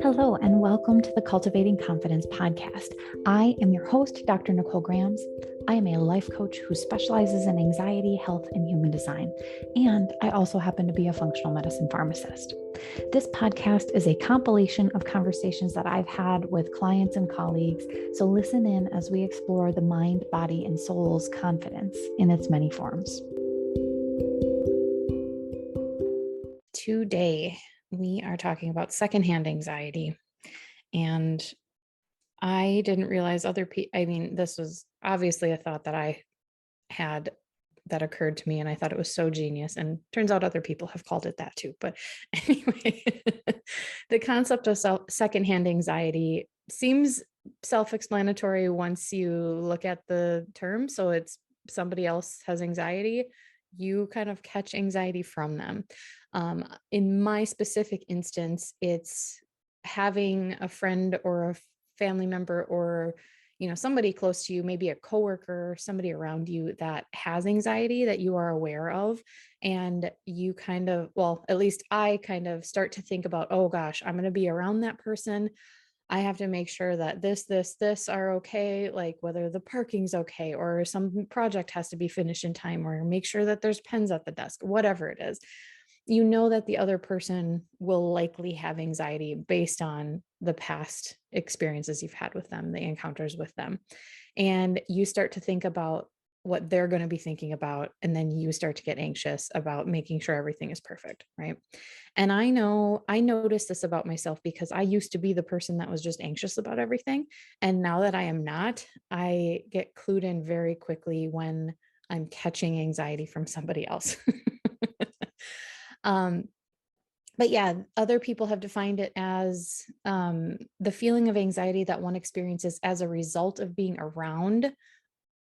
Hello, and welcome to the Cultivating Confidence podcast. I am your host, Dr. Nicole Grams. I am a life coach who specializes in anxiety, health, and human design. And I also happen to be a functional medicine pharmacist. This podcast is a compilation of conversations that I've had with clients and colleagues. So listen in as we explore the mind, body, and soul's confidence in its many forms. Today, we are talking about secondhand anxiety. And I didn't realize other people, this was obviously a thought that I had that occurred to me, and I thought it was so genius. And turns out other people have called it that too. But anyway, the concept of secondhand anxiety seems self-explanatory once you look at the term. So it's somebody else has anxiety, you kind of catch anxiety from them. In my specific instance, it's having a friend or a family member or somebody close to you, maybe a coworker, somebody around you that has anxiety that you are aware of. And you at least I kind of start to think about, oh gosh, I'm going to be around that person. I have to make sure that this are okay, like whether the parking's okay or some project has to be finished in time, or make sure that there's pens at the desk, whatever it is. You know that the other person will likely have anxiety based on the past experiences you've had with them, the encounters with them. And you start to think about what they're going to be thinking about. And then you start to get anxious about making sure everything is perfect, right? And I know I noticed this about myself because I used to be the person that was just anxious about everything. And now that I am not, I get clued in very quickly when I'm catching anxiety from somebody else. But yeah, other people have defined it as the feeling of anxiety that one experiences as a result of being around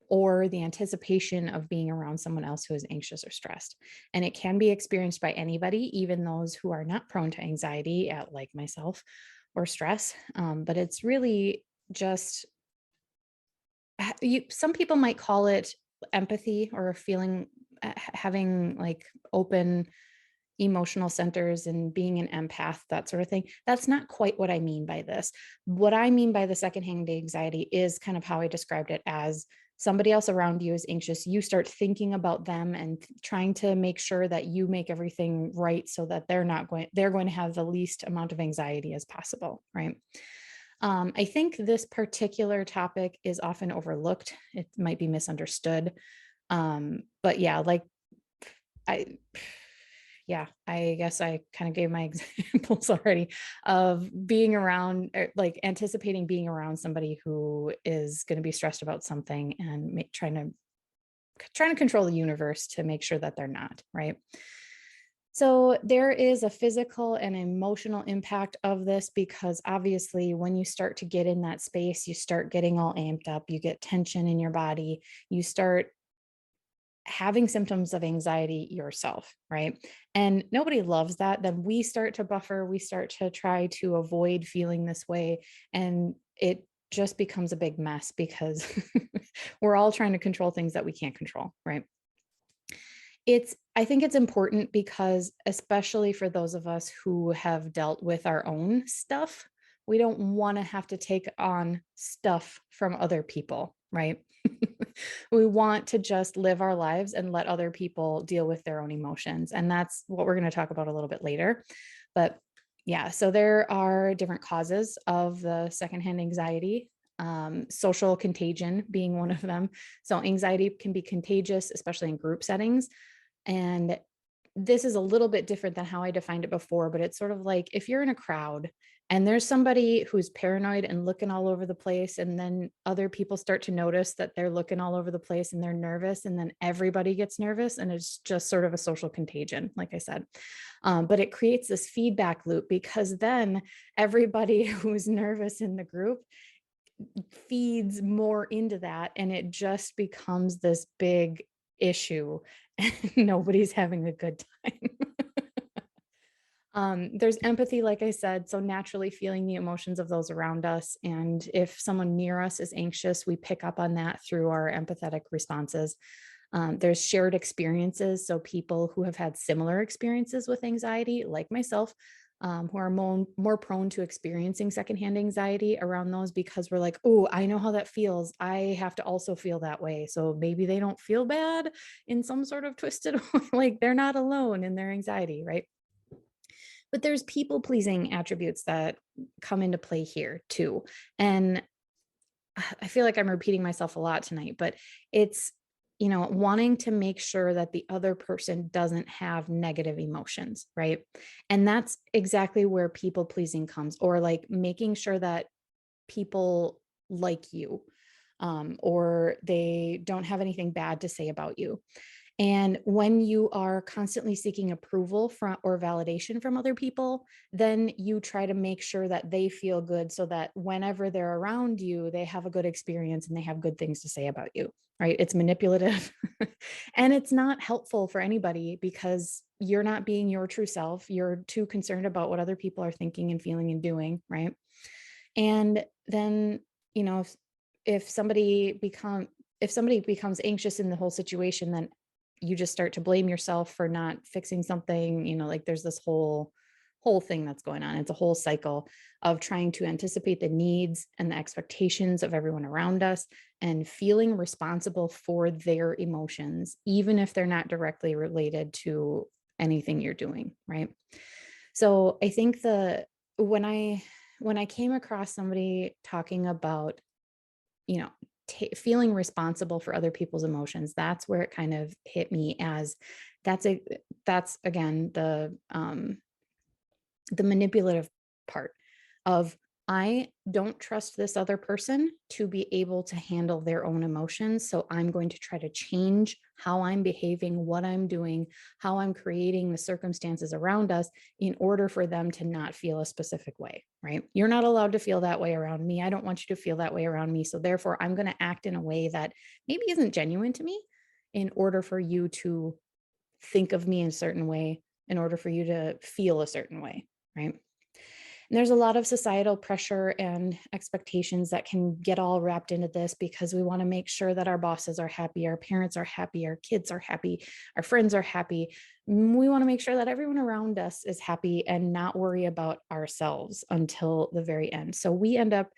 or the anticipation of being around someone else who is anxious or stressed. And it can be experienced by anybody, even those who are not prone to anxiety, like myself, or stress. But it's really just, some people might call it empathy or a feeling, having like open emotional centers and being an empath, that sort of thing. That's not quite what I mean by this. What I mean by the secondhand anxiety is kind of how I described it as somebody else around you is anxious. You start thinking about them and trying to make sure that you make everything right so that they're going to have the least amount of anxiety as possible, right? I think this particular topic is often overlooked. It might be misunderstood. But yeah, I guess I kind of gave my examples already of being around, like anticipating being around somebody who is going to be stressed about something and trying to control the universe to make sure that they're not, right? So there is a physical and emotional impact of this, because obviously when you start to get in that space, you start getting all amped up, you get tension in your body, you start having symptoms of anxiety yourself, right? And nobody loves that. Then we start to buffer, we start to try to avoid feeling this way. And it just becomes a big mess because we're all trying to control things that we can't control, right? I think it's important because, especially for those of us who have dealt with our own stuff, we don't want to have to take on stuff from other people, right? We want to just live our lives and let other people deal with their own emotions. And that's what we're going to talk about a little bit later. But yeah, so there are different causes of the secondhand anxiety, social contagion being one of them. So anxiety can be contagious, especially in group settings. And this is a little bit different than how I defined it before, but it's sort of like if you're in a crowd and there's somebody who's paranoid and looking all over the place, and then other people start to notice that they're looking all over the place and they're nervous, and then everybody gets nervous, and it's just sort of a social contagion, like I said. But it creates this feedback loop, because then everybody who's nervous in the group feeds more into that, and it just becomes this big issue and nobody's having a good time. There's empathy, like I said, so naturally feeling the emotions of those around us. And if someone near us is anxious, we pick up on that through our empathetic responses. There's shared experiences. So people who have had similar experiences with anxiety, like myself, who are more prone to experiencing secondhand anxiety around those, because we're like, oh, I know how that feels. I have to also feel that way. So maybe they don't feel bad in some sort of twisted way, like they're not alone in their anxiety, right? But there's people pleasing attributes that come into play here too. And I feel like I'm repeating myself a lot tonight, but it's, wanting to make sure that the other person doesn't have negative emotions, right? And that's exactly where people pleasing comes, or like making sure that people like you, or they don't have anything bad to say about you. And when you are constantly seeking approval from or validation from other people, then you try to make sure that they feel good so that whenever they're around you, they have a good experience and they have good things to say about you, right? It's manipulative and it's not helpful for anybody, because you're not being your true self. You're too concerned about what other people are thinking and feeling and doing, right? And then, you know, if somebody become if somebody becomes anxious in the whole situation, then you just start to blame yourself for not fixing something, like there's this whole thing that's going on. It's a whole cycle of trying to anticipate the needs and the expectations of everyone around us and feeling responsible for their emotions, even if they're not directly related to anything you're doing, right? So I think when I came across somebody talking about, you know, feeling responsible for other people's emotions, that's where it kind of hit me as that's a that's again the manipulative part of, I don't trust this other person to be able to handle their own emotions. So I'm going to try to change how I'm behaving, what I'm doing, how I'm creating the circumstances around us in order for them to not feel a specific way, right? You're not allowed to feel that way around me. I don't want you to feel that way around me. So therefore, I'm going to act in a way that maybe isn't genuine to me in order for you to think of me in a certain way, in order for you to feel a certain way, right? And there's a lot of societal pressure and expectations that can get all wrapped into this, because we want to make sure that our bosses are happy, our parents are happy, our kids are happy, our friends are happy. We want to make sure that everyone around us is happy and not worry about ourselves until the very end. So we end up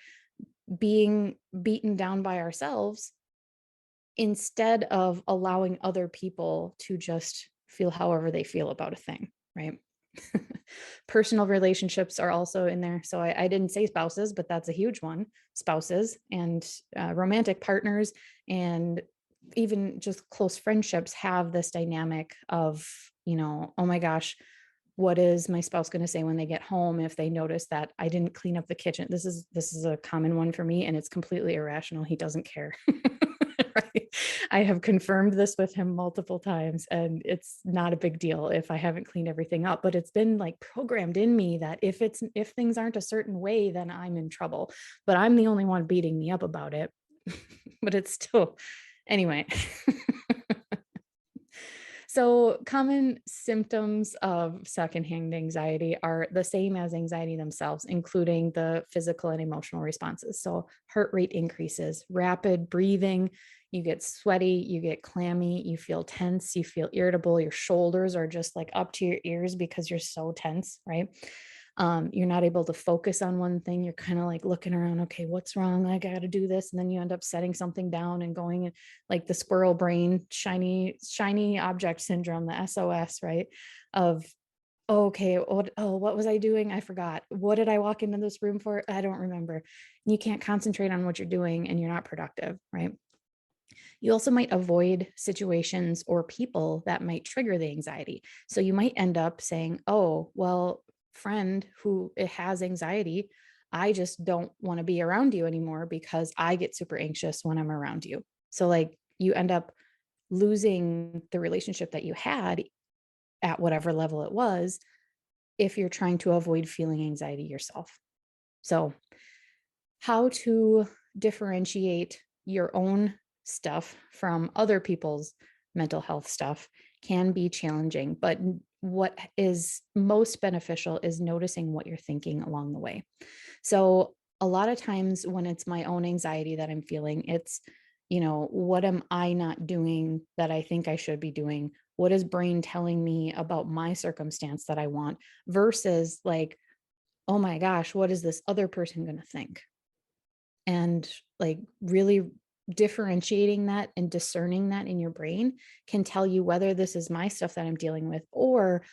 being beaten down by ourselves instead of allowing other people to just feel however they feel about a thing, right? Personal relationships are also in there. So I didn't say spouses, but that's a huge one. Spouses and romantic partners, and even just close friendships have this dynamic of, oh my gosh, what is my spouse going to say when they get home if they notice that I didn't clean up the kitchen? This is a common one for me, and it's completely irrational. He doesn't care. Right? I have confirmed this with him multiple times, and it's not a big deal if I haven't cleaned everything up, but it's been like programmed in me that if things aren't a certain way, then I'm in trouble. But I'm the only one beating me up about it. But it's still, anyway. So common symptoms of secondhand anxiety are the same as anxiety themselves, including the physical and emotional responses. So heart rate increases, rapid breathing, you get sweaty, you get clammy, you feel tense, you feel irritable, your shoulders are just like up to your ears because you're so tense, right? You're not able to focus on one thing. You're kind of like looking around, okay, what's wrong? I got to do this. And then you end up setting something down and going like the squirrel brain, shiny object syndrome, the SOS, right? Of, oh, okay, what was I doing? I forgot. What did I walk into this room for? I don't remember. You can't concentrate on what you're doing and you're not productive, right? You also might avoid situations or people that might trigger the anxiety. So you might end up saying, oh, well, friend who has anxiety, I just don't want to be around you anymore because I get super anxious when I'm around you. So like you end up losing the relationship that you had at whatever level it was, if you're trying to avoid feeling anxiety yourself. So how to differentiate your own stuff from other people's mental health stuff can be challenging, but what is most beneficial is noticing what you're thinking along the way. So a lot of times when it's my own anxiety that I'm feeling, it's, what am I not doing that I think I should be doing? what is brain telling me about my circumstance that I want, versus like, oh my gosh, what is this other person going to think? And like really differentiating that and discerning that in your brain can tell you whether this is my stuff that I'm dealing with, or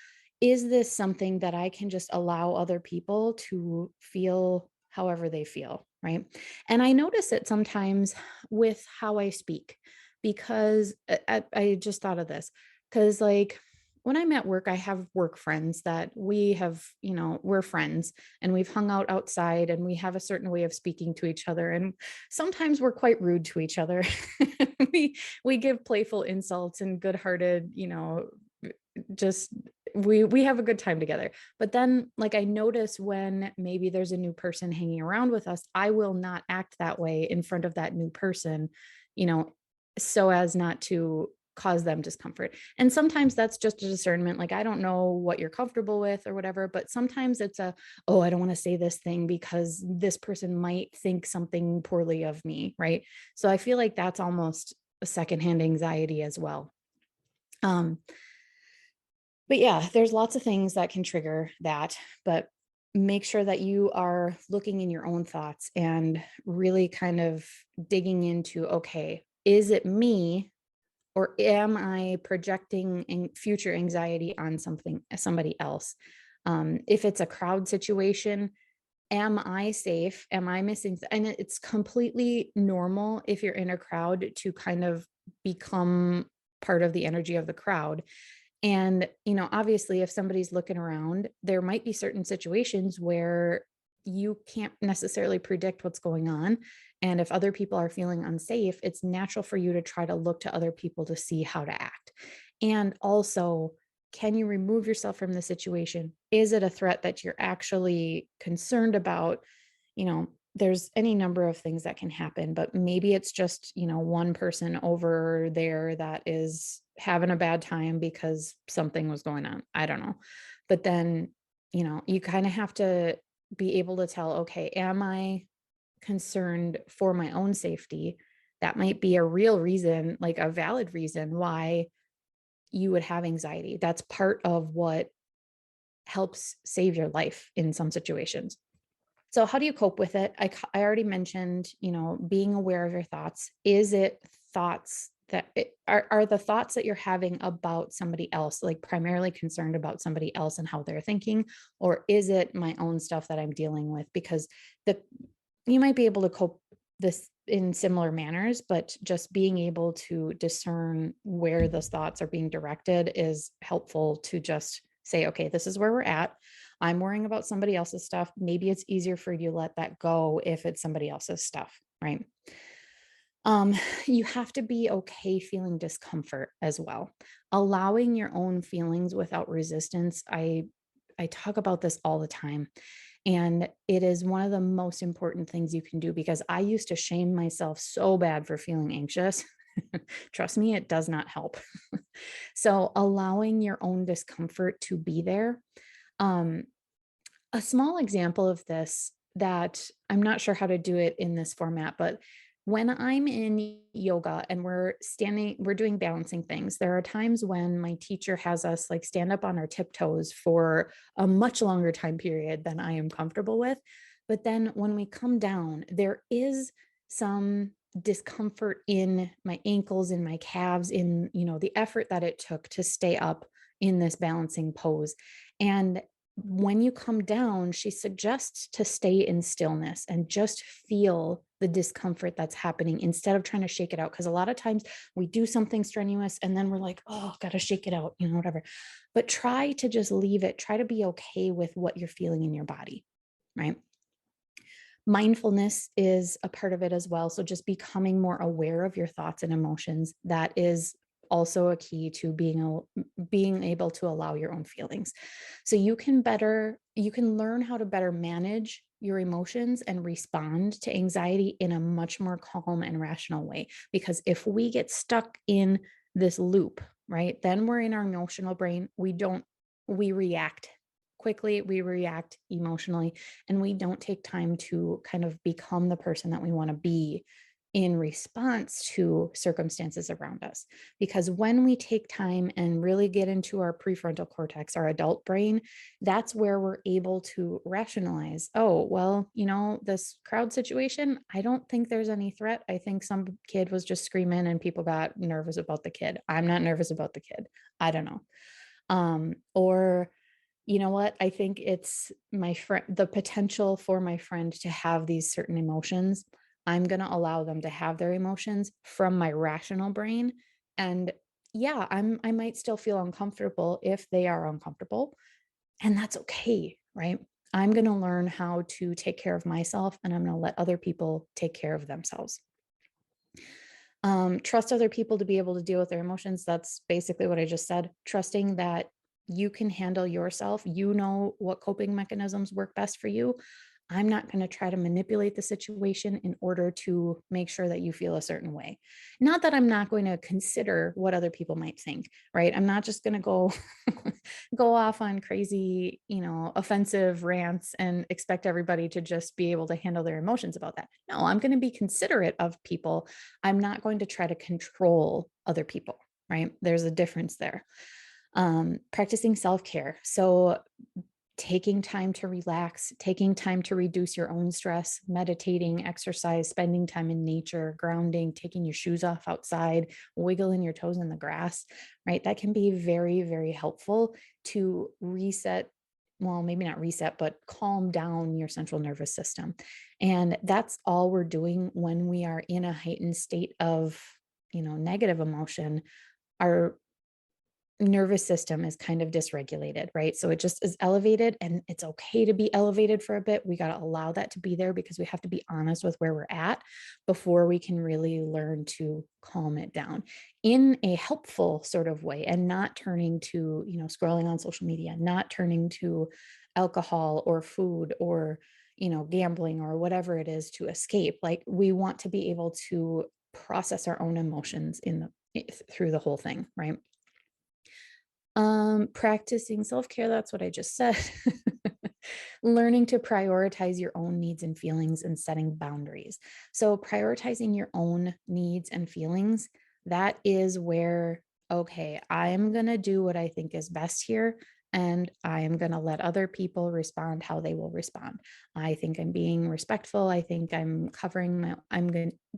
is this something that I can just allow other people to feel however they feel, right? And I notice it sometimes with how I speak, because I just thought of this, because like when I'm at work, I have work friends that we have, we're friends and we've hung out outside and we have a certain way of speaking to each other. And sometimes we're quite rude to each other. we give playful insults and good-hearted, just we have a good time together. But then like I notice when maybe there's a new person hanging around with us, I will not act that way in front of that new person, you know, so as not to cause them discomfort. And sometimes that's just a discernment. Like, I don't know what you're comfortable with or whatever, but sometimes it's oh, I don't want to say this thing because this person might think something poorly of me. Right. So I feel like that's almost a secondhand anxiety as well. Um, but yeah, there's lots of things that can trigger that, but make sure that you are looking in your own thoughts and really kind of digging into, okay, is it me, or am I projecting future anxiety on somebody else? If it's a crowd situation, am I safe? Am I missing? And it's completely normal if you're in a crowd to kind of become part of the energy of the crowd. And, obviously, if somebody's looking around, there might be certain situations where you can't necessarily predict what's going on. And if other people are feeling unsafe, it's natural for you to try to look to other people to see how to act. And also, can you remove yourself from the situation? Is it a threat that you're actually concerned about? There's any number of things that can happen, but maybe it's just, one person over there that is having a bad time because something was going on. I don't know. But then, you kind of have to be able to tell, okay, am I concerned for my own safety? That might be a real reason, like a valid reason why you would have anxiety. That's part of what helps save your life in some situations. So how do you cope with it? I already mentioned, being aware of your thoughts. Is it thoughts are the thoughts that you're having about somebody else, like primarily concerned about somebody else and how they're thinking, or is it my own stuff that I'm dealing with? Because you might be able to cope this in similar manners, but just being able to discern where those thoughts are being directed is helpful to just say, okay, this is where we're at. I'm worrying about somebody else's stuff. Maybe it's easier for you to let that go if it's somebody else's stuff, right? You have to be okay feeling discomfort as well. Allowing your own feelings without resistance. I talk about this all the time. And it is one of the most important things you can do, because I used to shame myself so bad for feeling anxious. Trust me, it does not help. So allowing your own discomfort to be there. Um, a small example of this, that I'm not sure how to do it in this format, but when I'm in yoga and we're doing balancing things, there are times when my teacher has us like stand up on our tiptoes for a much longer time period than I am comfortable with. But then when we come down, there is some discomfort in my ankles, in my calves, in, the effort that it took to stay up in this balancing pose. And when you come down, she suggests to stay in stillness and just feel the discomfort that's happening instead of trying to shake it out. Because a lot of times we do something strenuous and then we're like, oh, got to shake it out, whatever. But try to just leave it. Try to be okay with what you're feeling in your body, right? Mindfulness is a part of it as well. So just becoming more aware of your thoughts and emotions, that is also a key to being able to allow your own feelings. So you can learn how to better manage your emotions and respond to anxiety in a much more calm and rational way. Because if we get stuck in this loop, right, then we're in our emotional brain. We react quickly, we react emotionally, and we don't take time to kind of become the person that we want to be in response to circumstances around us. Because when we take time and really get into our prefrontal cortex, our adult brain, that's where we're able to rationalize, oh, well, this crowd situation, I don't think there's any threat. I think some kid was just screaming and people got nervous about the kid. I'm not nervous about the kid. I don't know. Or you know what? I think it's my friend, the potential for my friend to have these certain emotions. I'm going to allow them to have their emotions from my rational brain. And yeah, I might still feel uncomfortable if they are uncomfortable, and that's okay, right? I'm going to learn how to take care of myself, and I'm going to let other people take care of themselves. Trust other people to be able to deal with their emotions. That's basically what I just said. Trusting that you can handle yourself. You know what coping mechanisms work best for you. I'm not going to try to manipulate the situation in order to make sure that you feel a certain way. Not that I'm not going to consider what other people might think, right? I'm not just going to go go off on crazy, offensive rants and expect everybody to just be able to handle their emotions about that. No, I'm going to be considerate of people. I'm not going to try to control other people, right? There's a difference there. Practicing self-care. So taking time to relax, taking time to reduce your own stress, meditating, exercise, spending time in nature, grounding, taking your shoes off outside, wiggling your toes in the grass, right? That can be very, very helpful to reset. Well, maybe not reset, but calm down your central nervous system. And that's all we're doing when we are in a heightened state of, negative emotion. Our nervous system is kind of dysregulated, right? So it just is elevated, and it's okay to be elevated for a bit. We got to allow that to be there because we have to be honest with where we're at before we can really learn to calm it down in a helpful sort of way, and not turning to, scrolling on social media, not turning to alcohol or food or, gambling or whatever it is to escape. Like, we want to be able to process our own emotions through the whole thing, right? Practicing self-care, that's what I just said. Learning to prioritize your own needs and feelings and setting boundaries. So prioritizing your own needs and feelings, that is where, okay, I'm going to do what I think is best here, and I am going to let other people respond how they will respond. I think I'm being respectful. I think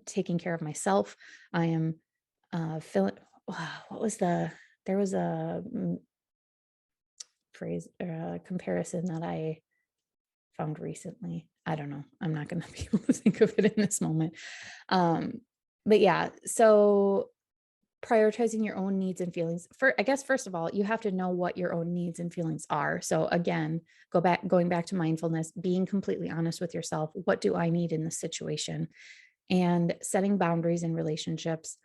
taking care of myself. I am feeling, what was there was a phrase or a comparison that I found recently. I don't know. I'm not going to be able to think of it in this moment. But yeah, so prioritizing your own needs and feelings. I guess, first of all, you have to know what your own needs and feelings are. So again, going back to mindfulness, being completely honest with yourself. What do I need in this situation? And setting boundaries in relationships.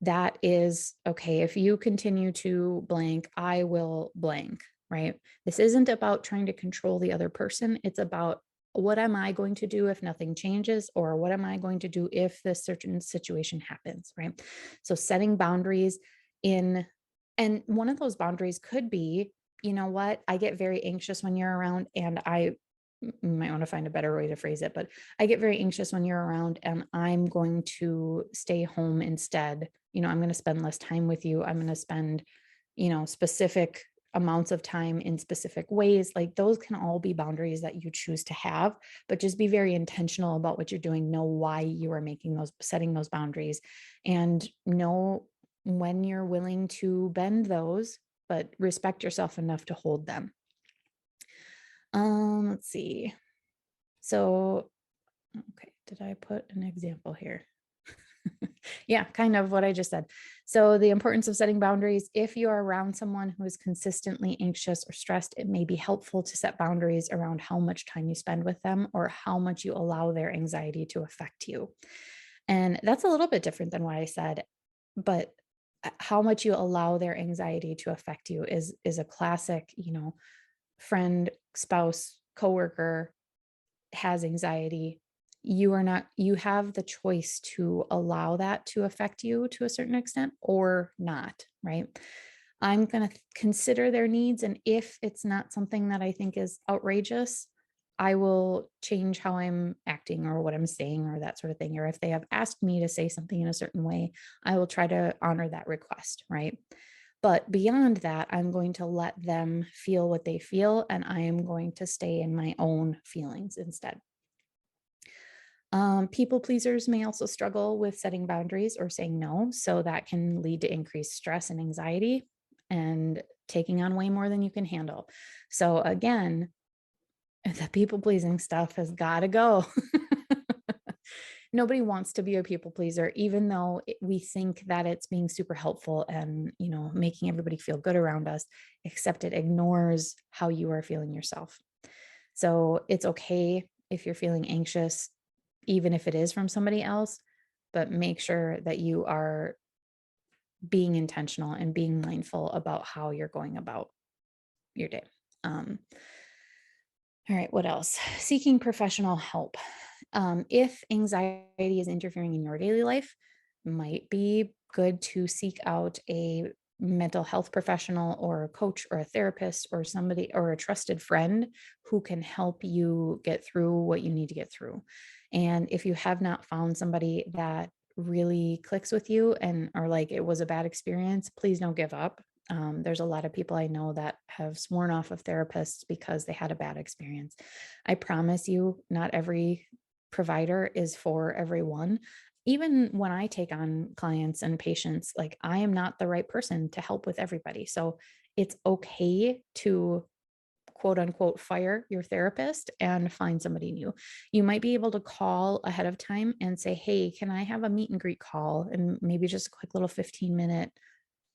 That is okay. If you continue to blank, I will blank, right? This isn't about trying to control the other person. It's about, what am I going to do if nothing changes? Or what am I going to do if this certain situation happens, right? So setting boundaries and one of those boundaries could be, you know what? I get very anxious when you're around, and I might want to find a better way to phrase it, but I get very anxious when you're around, and I'm going to stay home instead. I'm going to spend less time with you. I'm going to spend, specific amounts of time in specific ways. Like, those can all be boundaries that you choose to have, but just be very intentional about what you're doing. Know why you are setting those boundaries, and know when you're willing to bend those, but respect yourself enough to hold them. Let's see. So, okay, did I put an example here? Yeah, kind of what I just said. So the importance of setting boundaries. If you are around someone who is consistently anxious or stressed, it may be helpful to set boundaries around how much time you spend with them or how much you allow their anxiety to affect you. And that's a little bit different than what I said, but how much you allow their anxiety to affect you is a classic, friend, spouse, coworker has anxiety. You have the choice to allow that to affect you to a certain extent or not, right? I'm going to consider their needs, and if it's not something that I think is outrageous, I will change how I'm acting or what I'm saying or that sort of thing. Or if they have asked me to say something in a certain way, I will try to honor that request, right? But beyond that, I'm going to let them feel what they feel, and I am going to stay in my own feelings instead. People pleasers may also struggle with setting boundaries or saying no. So that can lead to increased stress and anxiety and taking on way more than you can handle. So, again, the people pleasing stuff has got to go. Nobody wants to be a people pleaser, even though we think that it's being super helpful and, making everybody feel good around us, except it ignores how you are feeling yourself. So it's okay if you're feeling anxious, even if it is from somebody else, but make sure that you are being intentional and being mindful about how you're going about your day. All right, what else? Seeking professional help. If anxiety is interfering in your daily life, might be good to seek out a mental health professional or a coach or a therapist or somebody or a trusted friend who can help you get through what you need to get through. And if you have not found somebody that really clicks with you and or like it was a bad experience, please don't give up. There's a lot of people I know that have sworn off of therapists because they had a bad experience. I promise you, not every provider is for everyone. Even when I take on clients and patients, like I am not the right person to help with everybody. So it's okay to quote unquote fire your therapist and find somebody new. You might be able to call ahead of time and say, hey, can I have a meet and greet call? And maybe just a quick little 15-minute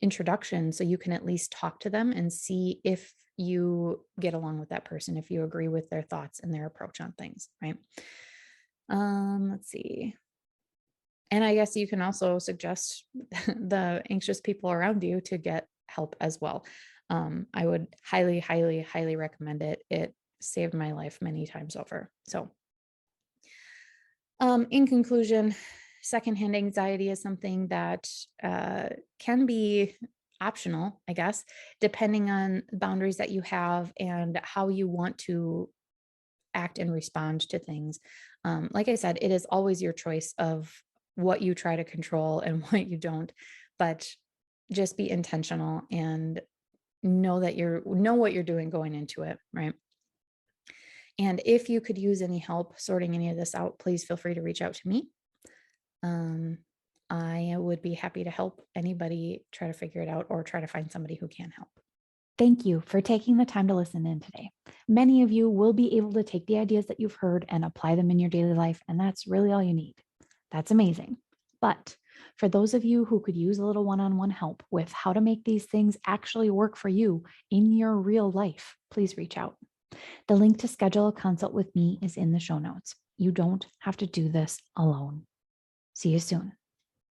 introduction so you can at least talk to them and see if you get along with that person, if you agree with their thoughts and their approach on things, right? Let's see. And I guess you can also suggest the anxious people around you to get help as well. I would highly, highly, highly recommend it. It saved my life many times over. So, in conclusion, secondhand anxiety is something that can be optional, I guess, depending on boundaries that you have and how you want to act and respond to things. Like I said, it is always your choice of what you try to control and what you don't, but just be intentional and know what you're doing going into it, right? And if you could use any help sorting any of this out, please feel free to reach out to me. Um, I would be happy to help anybody try to figure it out or try to find somebody who can help. Thank you for taking the time to listen in today. Many of you will be able to take the ideas that you've heard and apply them in your daily life, and that's really all you need. That's amazing. But for those of you who could use a little one-on-one help with how to make these things actually work for you in your real life, please reach out. The link to schedule a consult with me is in the show notes. You don't have to do this alone. See you soon.